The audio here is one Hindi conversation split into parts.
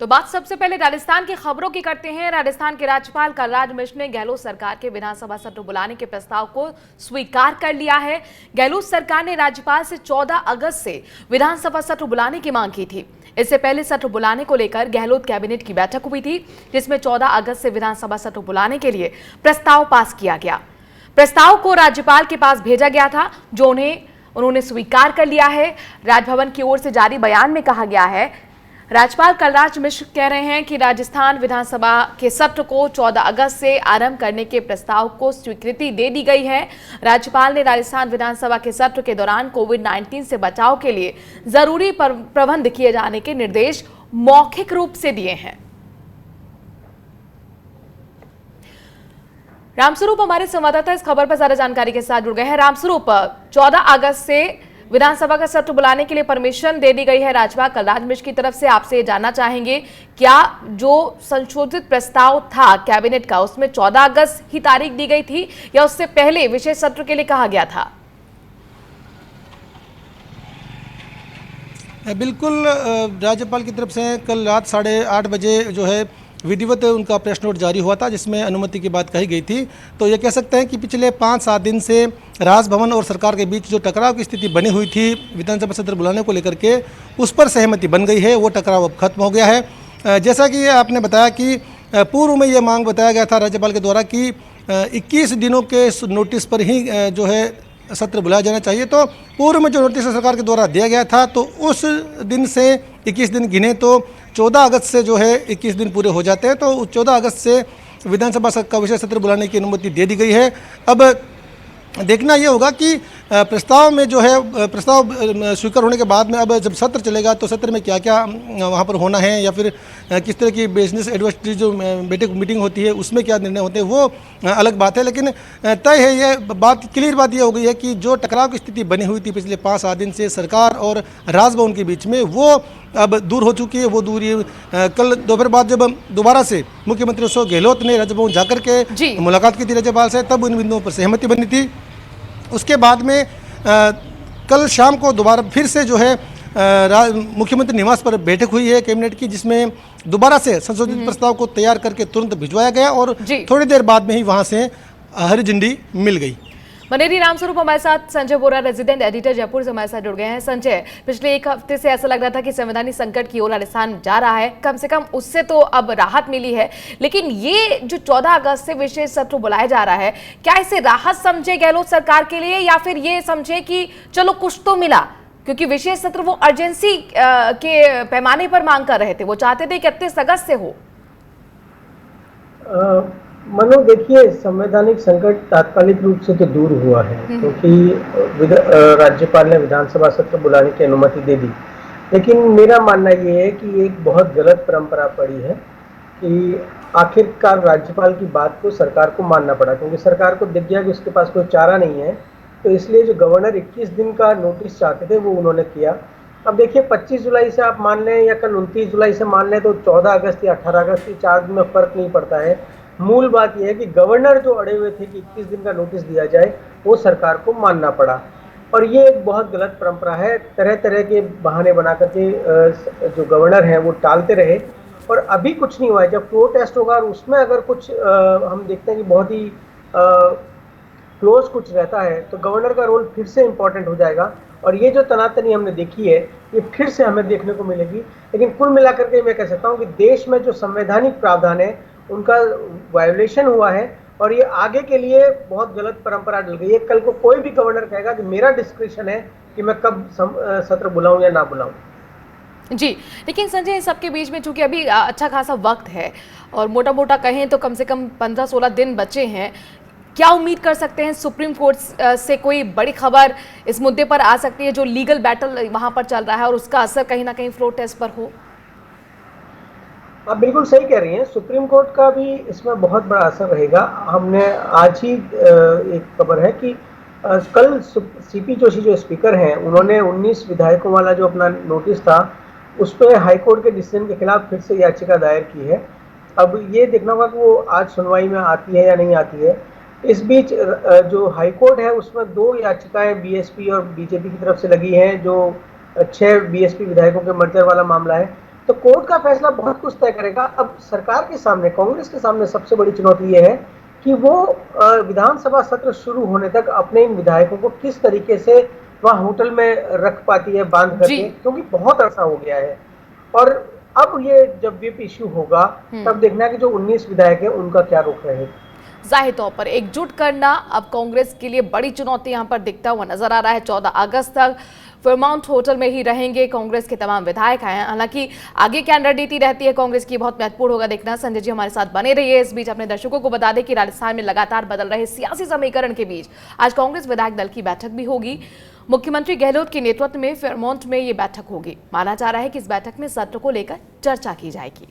तो बात सबसे पहले राजस्थान की खबरों की करते हैं। राजस्थान के राज्यपाल कलराज मिश्र ने गहलोत सरकार के विधानसभा सत्र बुलाने के प्रस्ताव को स्वीकार कर लिया है। गहलोत सरकार ने राज्यपाल से 14 अगस्त से विधानसभा सत्र बुलाने की मांग की थी। इससे पहले सत्र बुलाने को लेकर गहलोत कैबिनेट की बैठक हुई थी, जिसमें 14 अगस्त से विधानसभा सत्र बुलाने के लिए प्रस्ताव पास किया गया। प्रस्ताव को राज्यपाल के पास भेजा गया था, जो उन्होंने स्वीकार कर लिया है। राजभवन की ओर से जारी बयान में कहा गया है, राज्यपाल कलराज मिश्र कह रहे हैं कि राजस्थान विधानसभा के सत्र को 14 अगस्त से आरंभ करने के प्रस्ताव को स्वीकृति दे दी गई है। राज्यपाल ने राजस्थान विधानसभा के सत्र के दौरान कोविड-19 से बचाव के लिए जरूरी प्रबंध किए जाने के निर्देश मौखिक रूप से दिए हैं। रामस्वरूप हमारे संवाददाता इस खबर पर ज्यादा जानकारी के साथ जुड़ गए हैं। रामस्वरूप, 14 अगस्त से विधानसभा का सत्र बुलाने के लिए परमिशन दे दी गई है राज्यपाल कलराज मिश्र की तरफ से। आपसे जानना चाहेंगे, क्या जो संशोधित प्रस्ताव था कैबिनेट का, उसमें 14 अगस्त ही तारीख दी गई थी या उससे पहले विशेष सत्र के लिए कहा गया था? बिल्कुल, राज्यपाल की तरफ से कल रात 8:30 बजे जो है विधिवत उनका प्रेस नोट जारी हुआ था, जिसमें अनुमति की बात कही गई थी। तो ये कह सकते हैं कि पिछले 5-7 दिन से राजभवन और सरकार के बीच जो टकराव की स्थिति बनी हुई थी विधानसभा सत्र बुलाने को लेकर के, उस पर सहमति बन गई है। वो टकराव अब खत्म हो गया है। जैसा कि आपने बताया कि पूर्व में ये मांग बताया गया था राज्यपाल के द्वारा कि 21 दिनों के नोटिस पर ही जो है सत्र बुलाया जाना चाहिए। तो पूर्व में जो नोटिस सरकार के द्वारा दिया गया था, तो उस दिन से 21 दिन गिने तो 14 अगस्त से जो है 21 दिन पूरे हो जाते हैं। तो 14 अगस्त से विधानसभा का विशेष सत्र बुलाने की अनुमति दे दी गई है। अब देखना ये होगा कि प्रस्ताव में जो है प्रस्ताव स्वीकार होने के बाद में अब जब सत्र चलेगा तो सत्र में क्या क्या वहाँ पर होना है, या फिर किस तरह की बिजनेस एडवाइजरी जो मीटिंग होती है उसमें क्या निर्णय होते हैं, वो अलग बात है। लेकिन तय है, ये बात क्लियर बात ये हो गई है कि जो टकराव की स्थिति बनी हुई थी पिछले 5-7 दिन से सरकार और राजभवन के बीच में, वो अब दूर हो चुकी है। वो दूरी कल दोपहर बाद जब दोबारा से मुख्यमंत्री अशोक गहलोत ने राजभवन जाकर के मुलाकात की थी राज्यपाल से, तब उन बिंदुओं पर सहमति बनी थी। उसके बाद में कल शाम को दोबारा फिर से जो है मुख्यमंत्री निवास पर बैठक हुई है कैबिनेट की, जिसमें दोबारा से संशोधित प्रस्ताव को तैयार करके तुरंत भिजवाया गया और थोड़ी देर बाद में ही वहां से हरी झंडी मिल गई। मनेरी रामस्वरूप हमारे साथ संजय बोरा, रेजिडेंट एडिटर जयपुर से हमारे साथ जुड़ गए हैं। संजय, पिछले एक हफ्ते से ऐसा लग रहा था कि संवैधानिक संकट की ओर राजस्थान जा रहा है, कम से कम उससे तो अब राहत मिली है, लेकिन ये जो 14 अगस्त से विशेष सत्र बुलाया जा रहा है, क्या इसे राहत समझे गहलोत सरकार के लिए, या फिर ये समझे कि चलो कुछ तो मिला? क्योंकि विशेष सत्र वो अर्जेंसी के पैमाने पर मांग कर रहे थे, वो चाहते थे कि 31 अगस्त से हो। मनो, देखिए, संवैधानिक संकट तात्कालिक रूप से तो दूर हुआ है, क्योंकि राज्यपाल ने विधानसभा सत्र बुलाने की अनुमति दे दी। लेकिन मेरा मानना ये है कि एक बहुत गलत परंपरा पड़ी है कि आखिरकार राज्यपाल की बात को सरकार को मानना पड़ा, क्योंकि सरकार को दिख गया कि उसके पास कोई चारा नहीं है। तो इसलिए जो गवर्नर 21 दिन का नोटिस चाहते थे वो उन्होंने किया। अब देखिए, 25 जुलाई से आप मान लें या कल 29 जुलाई से मान लें, तो 14 अगस्त या 18 अगस्त की 4 दिन में फर्क नहीं पड़ता है। मूल बात यह है कि गवर्नर जो अड़े हुए थे कि 21 दिन का नोटिस दिया जाए, वो सरकार को मानना पड़ा। और ये एक बहुत गलत परंपरा है। तरह तरह के बहाने बना करके जो गवर्नर हैं वो टालते रहे, और अभी कुछ नहीं हुआ है। जब फ्लोर टेस्ट होगा और उसमें अगर कुछ हम देखते हैं कि बहुत ही क्लोज कुछ रहता है, तो गवर्नर का रोल फिर से इम्पोर्टेंट हो जाएगा। और ये जो तनातनी हमने देखी है, ये फिर से हमें देखने को मिलेगी। लेकिन कुल मिलाकर के मैं कह सकता हूँ कि देश में जो संवैधानिक प्रावधान है उनका वायोलेशन हुआ है, और ये आगे के लिए बहुत गलत परंपरा डल गई है। कल को कोई भी गवर्नर कहेगा कि मेरा डिस्क्रिप्शन है कि मैं कब सत्र बुलाऊं या ना बुलाऊं। जी, लेकिन संजय, सबके बीच में चूंकि अभी अच्छा खासा वक्त है और मोटा मोटा कहें तो कम से कम 15-16 दिन बचे हैं, क्या उम्मीद कर सकते हैं सुप्रीम कोर्ट से कोई बड़ी खबर इस मुद्दे पर आ सकती है, जो लीगल बैटल वहां पर चल रहा है, और उसका असर कहीं ना कहीं फ्लोर टेस्ट पर हो? आप बिल्कुल सही कह रही हैं, सुप्रीम कोर्ट का भी इसमें बहुत बड़ा असर रहेगा। हमने आज ही एक खबर है कि कल सीपी जोशी जो स्पीकर हैं, उन्होंने 19 विधायकों वाला जो अपना नोटिस था, उस पर हाईकोर्ट के डिसीजन के खिलाफ फिर से याचिका दायर की है। अब ये देखना होगा कि वो आज सुनवाई में आती है या नहीं आती है। इस बीच जो हाईकोर्ट है उसमें 2 याचिकाएं बीएसपी और बीजेपी की तरफ से लगी हैं, जो 6 बीएसपी विधायकों के मर्जर वाला मामला है। तो कोर्ट का फैसला बहुत कुछ तय करेगा। अब सरकार के सामने, कांग्रेस के सामने सबसे बड़ी चुनौती यह है कि वो विधानसभा सत्र शुरू होने तक अपने इन विधायकों को किस तरीके से वहां होटल में रख पाती है बांध करके, क्योंकि बहुत अरसा हो गया है। और अब ये जब व्हिप इश्यू होगा तब देखना है कि जो 19 विधायक है उनका क्या रुख रहेगा। जाहिर तौर पर एकजुट करना अब कांग्रेस के लिए बड़ी चुनौती यहां पर दिखता हुआ नजर आ रहा है। 14 अगस्त तक फेयरमाउंट होटल में ही रहेंगे कांग्रेस के तमाम विधायक हैं। हालांकि आगे क्या रणनीति रहती है कांग्रेस की, बहुत महत्वपूर्ण होगा देखना। संजय जी हमारे साथ बने रहिए। इस बीच अपने दर्शकों को बता दें कि राजस्थान में लगातार बदल रहे सियासी समीकरण के बीच आज कांग्रेस विधायक दल की बैठक भी होगी। मुख्यमंत्री गहलोत के नेतृत्व में फेयरमाउंट में ये बैठक होगी। माना जा रहा है कि इस बैठक में सत्र को लेकर चर्चा की जाएगी।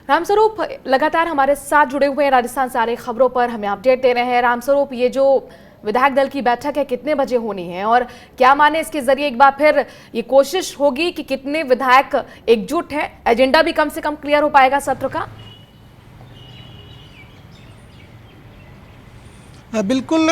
रामस्वरूप लगातार हमारे साथ जुड़े हुए हैं, राजस्थान से आ रही खबरों पर हमें अपडेट दे रहे हैं। रामस्वरूप, ये जो विधायक दल की बैठक है कितने बजे होनी है और क्या माने इसके जरिए एक बार फिर ये कोशिश होगी कि कितने विधायक एकजुट हैं, एजेंडा भी कम से कम क्लियर हो पाएगा सत्र का? बिल्कुल,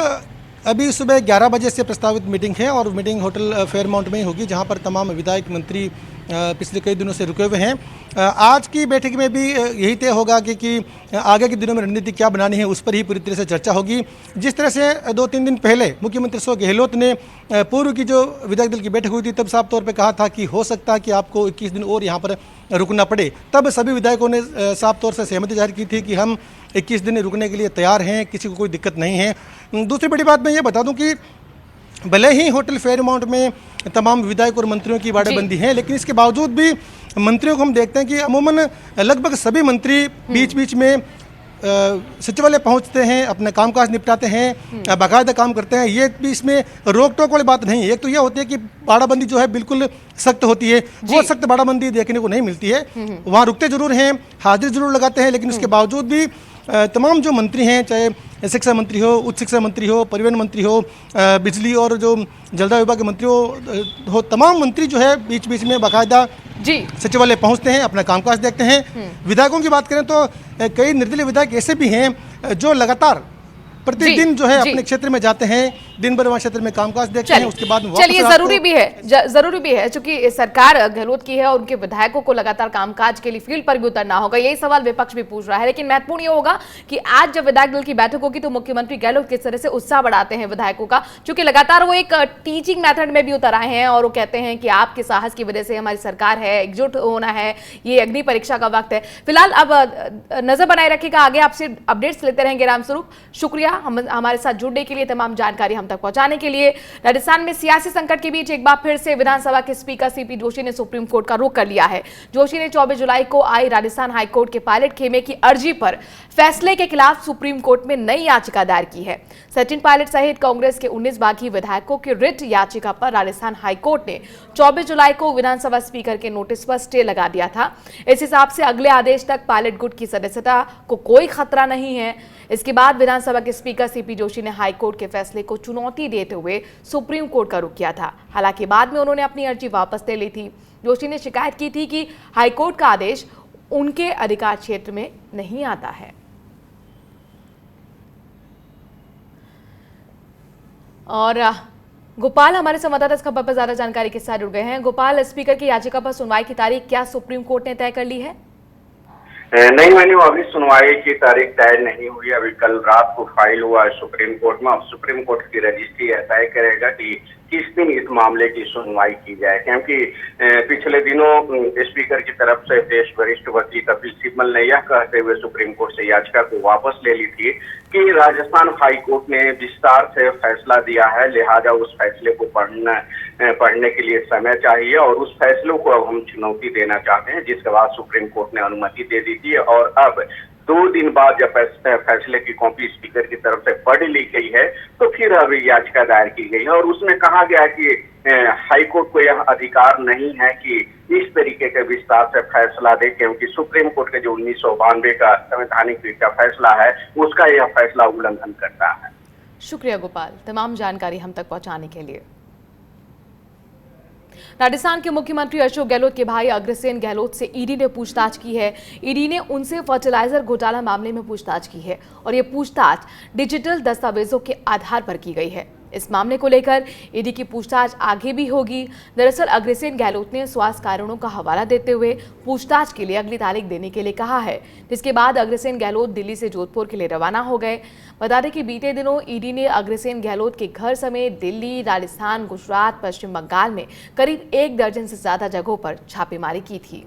अभी सुबह 11 बजे से प्रस्तावित मीटिंग है और मीटिंग होटल फेयरमाउंट में ही होगी, जहां पर तमाम विधायक मंत्री पिछले कई दिनों से रुके हुए हैं। आज की बैठक में भी यही तय होगा कि आगे के दिनों में रणनीति क्या बनानी है, उस पर ही पूरी तरह से चर्चा होगी। जिस तरह से 2-3 दिन पहले मुख्यमंत्री अशोक गहलोत ने पूर्व की जो विधायक दल की बैठक हुई थी तब साफ तौर पर कहा था कि हो सकता है कि आपको 21 दिन और यहाँ पर रुकना पड़े। तब सभी विधायकों ने साफ तौर से सहमति जाहिर की थी कि हम 21 दिन रुकने के लिए तैयार हैं, किसी को कोई दिक्कत नहीं है। दूसरी बड़ी बात मैं ये बता दूं कि भले ही होटल फेयरमाउंट में तमाम विधायक और मंत्रियों की बाड़ेबंदी है, लेकिन इसके बावजूद भी मंत्रियों को हम देखते हैं कि अमूमन लगभग सभी मंत्री बीच बीच में सचिवालय पहुंचते हैं, अपना कामकाज निपटाते हैं, बाकायदा काम करते हैं। ये भी इसमें रोक टोक वाली बात नहीं है। एक तो ये होती है कि बाड़ाबंदी जो है बिल्कुल सख्त होती है, वो सख्त बाड़ाबंदी देखने को नहीं मिलती है। वहाँ रुकते जरूर हैं, हाजिर जरूर लगाते हैं, लेकिन उसके बावजूद भी तमाम जो मंत्री हैं, चाहे शिक्षा मंत्री हो, उच्च शिक्षा मंत्री हो, परिवहन मंत्री हो, बिजली और जो जलदाय विभाग के मंत्री हो, तमाम मंत्री जो है बीच बीच में बाकायदा सचिवालय पहुंचते हैं, अपना कामकाज देखते हैं। विधायकों की बात करें तो कई निर्दलीय विधायक ऐसे भी हैं जो लगातार प्रतिदिन जो है अपने क्षेत्र में जाते हैं, दिन भर वहाँ क्षेत्र में कामकाज देखते हैं, उसके बाद चलिए जरूरी भी है चूंकि सरकार गहलोत की है और उनके विधायकों को लगातार कामकाज के लिए फील्ड पर भी उतरना होगा। यही सवाल विपक्ष भी पूछ रहा है, लेकिन महत्वपूर्ण ये होगा कि आज जब विधायक दल की बैठक होगी तो मुख्यमंत्री गहलोत किस तरह से उत्साह बढ़ाते हैं विधायकों का, चूंकि लगातार वो एक टीचिंग मेथड में भी उतर आए हैं और वो कहते हैं कि आपके साहस की वजह से हमारी सरकार है, एकजुट होना है, ये अग्नि परीक्षा का वक्त है। फिलहाल अब नजर बनाए रखिएगा, आगे आपसे अपडेट्स लेते रहेंगे। रामस्वरूप, शुक्रिया हमारे साथ जुड़ने के लिए, तमाम जानकारी हम तक पहुंचाने के लिए। राजस्थान में सियासी संकट के बीच एक बार फिर से विधानसभा के स्पीकर सीपी जोशी ने सुप्रीम कोर्ट का रुख कर लिया है। जोशी ने 24 जुलाई को आई राजस्थान हाईकोर्ट के पायलट खेमे की अर्जी पर फैसले के खिलाफ सुप्रीम कोर्ट में नई याचिका दायर की है। सचिन पायलट सहित कांग्रेस के 19 बागी विधायकों की रिट याचिका पर राजस्थान हाईकोर्ट ने 24 जुलाई को विधानसभा स्पीकर के नोटिस पर स्टे लगा दिया था। इस हिसाब से अगले आदेश तक पायलट गुट की सदस्यता को कोई खतरा नहीं है। इसके बाद विधानसभा के स्पीकर सीपी जोशी ने हाईकोर्ट के फैसले को चुनौती देते हुए सुप्रीम कोर्ट का रुख किया था। हालांकि बाद में उन्होंने अपनी अर्जी वापस ले ली थी। जोशी ने शिकायत की थी कि हाईकोर्ट का आदेश उनके अधिकार क्षेत्र में नहीं आता है। और गोपाल हमारे संवाददाता इस खबर पर ज्यादा जानकारी के साथ जुड़ गए हैं। गोपाल, स्पीकर की याचिका पर सुनवाई की तारीख क्या सुप्रीम कोर्ट ने तय कर ली है? नहीं मैंने अभी सुनवाई की तारीख तय नहीं हुई। अभी कल रात को फाइल हुआ है सुप्रीम कोर्ट में। अब सुप्रीम कोर्ट की रजिस्ट्री तय करेगा कि किस दिन इस मामले की सुनवाई की जाए, क्योंकि पिछले दिनों स्पीकर की तरफ से देश वरिष्ठ वकील कपिल सिब्बल ने यह कहते हुए सुप्रीम कोर्ट से याचिका को वापस ले ली थी कि राजस्थान हाई कोर्ट ने विस्तार से फैसला दिया है, लिहाजा उस फैसले को पढ़ने के लिए समय चाहिए और उस फैसलों को अब हम चुनौती देना चाहते हैं, जिसके बाद सुप्रीम कोर्ट ने अनुमति दे दी थी। और अब 2 दिन बाद जब फैसले की कॉपी स्पीकर की तरफ से पढ़ ली गई है तो फिर अभी याचिका दायर की गई है और उसमें कहा गया कि हाईकोर्ट को यह अधिकार नहीं है कि इस तरीके के विस्तार से फैसला दे, क्योंकि सुप्रीम कोर्ट के जो 1992 का संवैधानिक पीठ का फैसला है उसका यह फैसला उल्लंघन करता है। शुक्रिया गोपाल, तमाम जानकारी हम तक पहुंचाने के लिए। राजस्थान के मुख्यमंत्री अशोक गहलोत के भाई अग्रसेन गहलोत से ईडी ने पूछताछ की है। ईडी ने उनसे फर्टिलाइजर घोटाला मामले में पूछताछ की है और ये पूछताछ डिजिटल दस्तावेजों के आधार पर की गई है। इस मामले को लेकर ईडी की पूछताछ आगे भी होगी। दरअसल अग्रसेन गहलोत ने स्वास्थ्य कारणों का हवाला देते हुए पूछताछ के लिए अगली तारीख देने के लिए कहा है, जिसके बाद अग्रसेन गहलोत दिल्ली से जोधपुर के लिए रवाना हो गए। बता दें कि बीते दिनों ईडी ने अग्रसेन गहलोत के घर समेत दिल्ली, राजस्थान, गुजरात, पश्चिम बंगाल में करीब 1 दर्जन से ज्यादा जगहों पर छापेमारी की थी।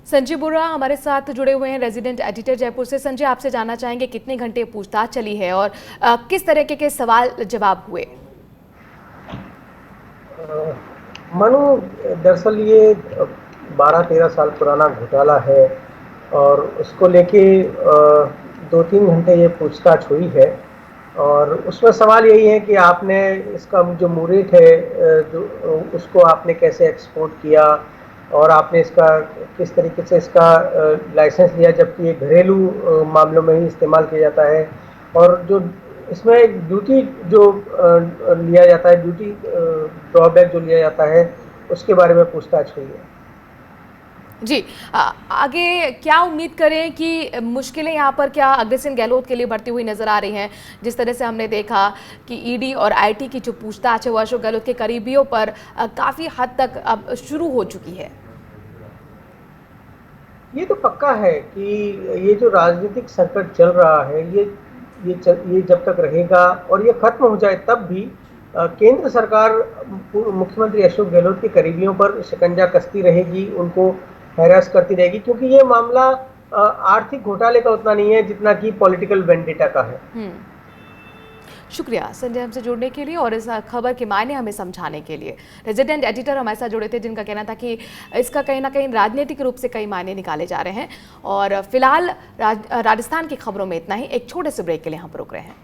संजय बोरा हमारे साथ जुड़े हुए हैं, रेजिडेंट एडिटर जयपुर से। संजय, आपसे जानना चाहेंगे कितने घंटे पूछताछ चली है और किस तरह के सवाल जवाब हुए? मनु, दरअसल ये 12-13 साल पुराना घोटाला है और उसको लेके 2-3 घंटे ये पूछताछ हुई है और उसमें सवाल यही है कि आपने इसका जो मुरेट है जो उसको आपने कैसे एक्सपोर्ट किया और आपने इसका किस तरीके से इसका लाइसेंस लिया, जबकि ये घरेलू मामलों में ही इस्तेमाल किया जाता है। और जो इसमें ड्यूटी जो लिया जाता है, ड्यूटी ड्रॉबैक जो लिया जाता है, उसके बारे में पूछताछ हुई है। जी, आगे क्या उम्मीद करें कि मुश्किलें यहाँ पर क्या अग्रसेन गहलोत के लिए बढ़ती हुई नजर आ रही हैं? जिस तरह से हमने देखा कि ईडी और आईटी की जो पूछताछ है वो अशोक गहलोत के करीबियों पर काफी हद तक अब शुरू हो चुकी है। ये तो पक्का है कि ये जो राजनीतिक संकट चल रहा है ये जब तक रहेगा और ये खत्म हो जाए तब भी केंद्र सरकार मुख्यमंत्री अशोक गहलोत के करीबियों पर शिकंजा कसती रहेगी, उनको हैरास करती रहेगी, क्योंकि ये मामला आर्थिक घोटाले का उतना नहीं है जितना कि पॉलिटिकल वेंडेटा का है। शुक्रिया संजय हमसे जुड़ने के लिए और इस खबर के मायने हमें समझाने के लिए। रेजिडेंट एडिटर हमारे साथ जुड़े थे, जिनका कहना था कि इसका कहीं ना कहीं राजनीतिक रूप से कई मायने निकाले जा रहे हैं। और फिलहाल राजस्थान की खबरों में इतना ही। एक छोटे से ब्रेक के लिए हम रुक रहे हैं।